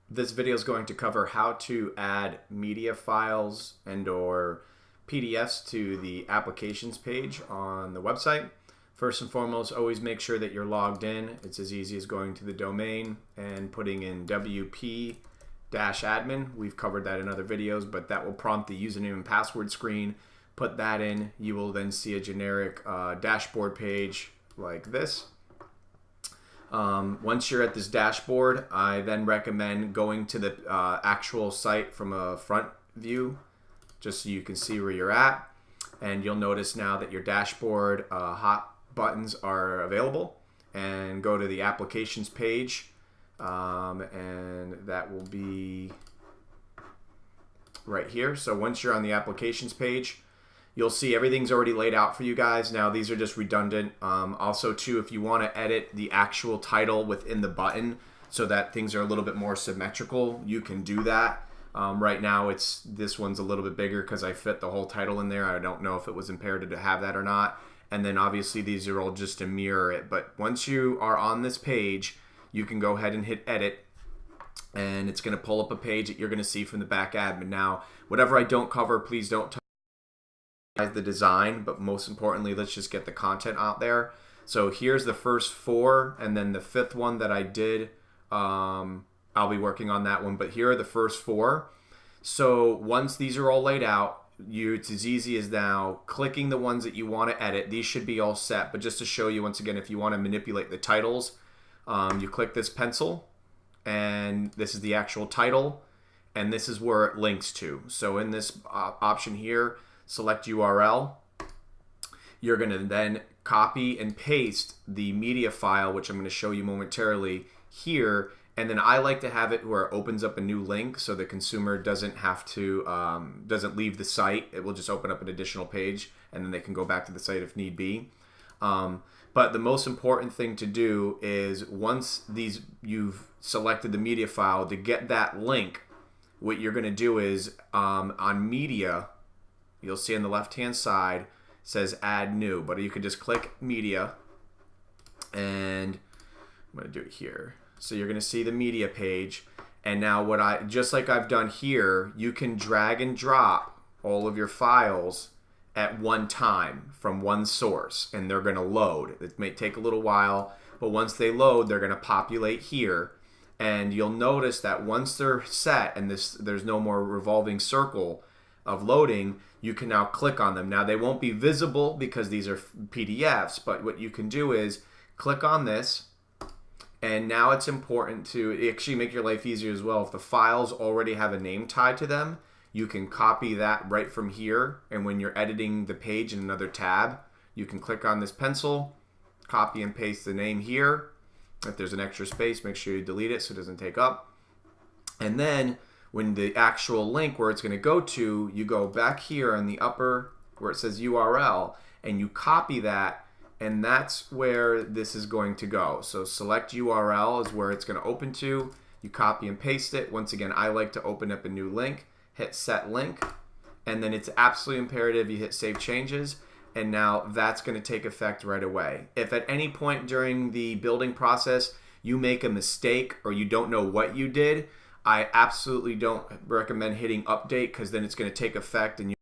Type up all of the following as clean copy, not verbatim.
This video is going to cover how to add media files and or PDFs to the applications page on the website. First and foremost, always make sure that you're logged in. It's as easy as going to the domain and putting in WP-admin. We've covered that in other videos, but that will prompt the username and password screen. Put that in. You will then see a generic dashboard page like this. Once you're at this dashboard, I then recommend going to the actual site from a front view, just so you can see where you're at. And you'll notice now that your dashboard hot buttons are available. And go to the applications page, and that will be right here. So once you're on the applications page, you'll see everything's already laid out for you guys. Now, these are just redundant. Also, too, if you want to edit the actual title within the button so that things are a little bit more symmetrical, you can do that. Right now, this one's a little bit bigger because I fit the whole title in there. I don't know if it was imperative to have that or not. And then, obviously, these are all just to mirror it. But once you are on this page, you can go ahead and hit edit. And it's going to pull up a page that you're going to see from the back admin. Now, whatever I don't cover, please don't touch the design, but most importantly, let's just get the content out there. So here's the first four, and then the fifth one that I did, I'll be working on that one, but here are the first four. So once these are all laid out, it's as easy as now clicking the ones that you want to edit. These should be all set, but just to show you once again, if you want to manipulate the titles, you click this pencil, and this is the actual title, and this is where it links to. So in this option here, select URL. You're going to then copy and paste the media file, which I'm going to show you momentarily here. And then I like to have it where it opens up a new link so the consumer doesn't have to, doesn't leave the site. It will just open up an additional page and then they can go back to the site if need be. But the most important thing to do is once you've selected the media file, to get that link, what you're going to do is on media, you'll see on the left-hand side says add new, but you can just click media, and I'm going to do it here. So you're going to see the media page, and now just like I've done here, you can drag and drop all of your files at one time from one source, and they're going to load. It may take a little while, but once they load, they're going to populate here, and you'll notice that once they're set and there's no more revolving circle of loading, you can now click on them. Now they won't be visible because these are PDFs, but what you can do is click on this, and now it's important to actually make your life easier as well. If the files already have a name tied to them, you can copy that right from here, and when you're editing the page in another tab, you can click on this pencil, copy and paste the name here. If there's an extra space, make sure you delete it so it doesn't take up. And then when the actual link where it's going to go to, you go back here in the upper where it says URL, and you copy that, and that's where this is going to go. So select URL is where it's going to open to. You copy and paste it. Once again, I like to open up a new link, hit set link, and then it's absolutely imperative you hit save changes, and now that's going to take effect right away. If at any point during the building process you make a mistake or you don't know what you did, I absolutely don't recommend hitting update, because then it's going to take effect. And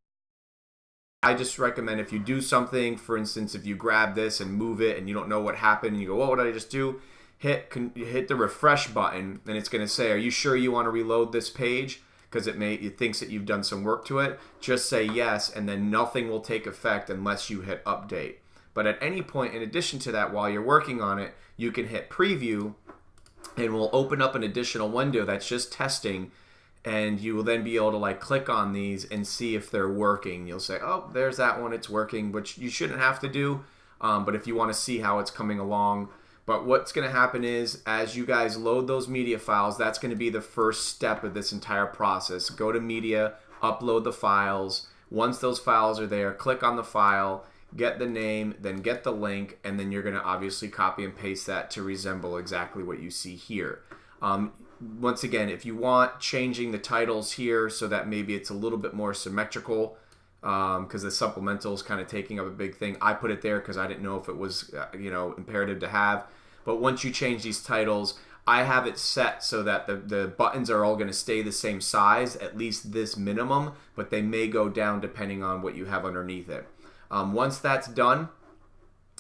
I just recommend if you do something, for instance, if you grab this and move it and you don't know what happened and you go, oh, what did I just do? Hit the refresh button, and it's going to say, are you sure you want to reload this page? Because it thinks that you've done some work to it. Just say yes, and then nothing will take effect unless you hit update. But at any point, in addition to that, while you're working on it, you can hit preview, and we'll open up an additional window that's just testing, and you will then be able to click on these and see if they're working. You'll say, oh, there's that one, it's working, which you shouldn't have to do, but if you want to see how it's coming along. But what's going to happen is, as you guys load those media files, that's going to be the first step of this entire process. Go to media, upload the files. Once those files are there, click on the file, get the name, then get the link, and then you're going to obviously copy and paste that to resemble exactly what you see here. Once again, if you want changing the titles here so that maybe it's a little bit more symmetrical, because the supplemental is kind of taking up a big thing, I put it there because I didn't know if it was imperative to have. But once you change these titles, I have it set so that the buttons are all going to stay the same size, at least this minimum, but they may go down depending on what you have underneath it. Once that's done,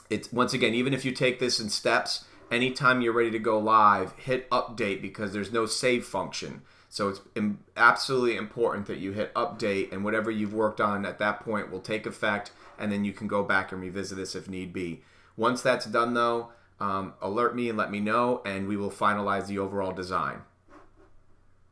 it's once again, even if you take this in steps, anytime you're ready to go live, hit update because there's no save function. So it's absolutely important that you hit update, and whatever you've worked on at that point will take effect, and then you can go back and revisit this if need be. Once that's done though, alert me and let me know, and we will finalize the overall design.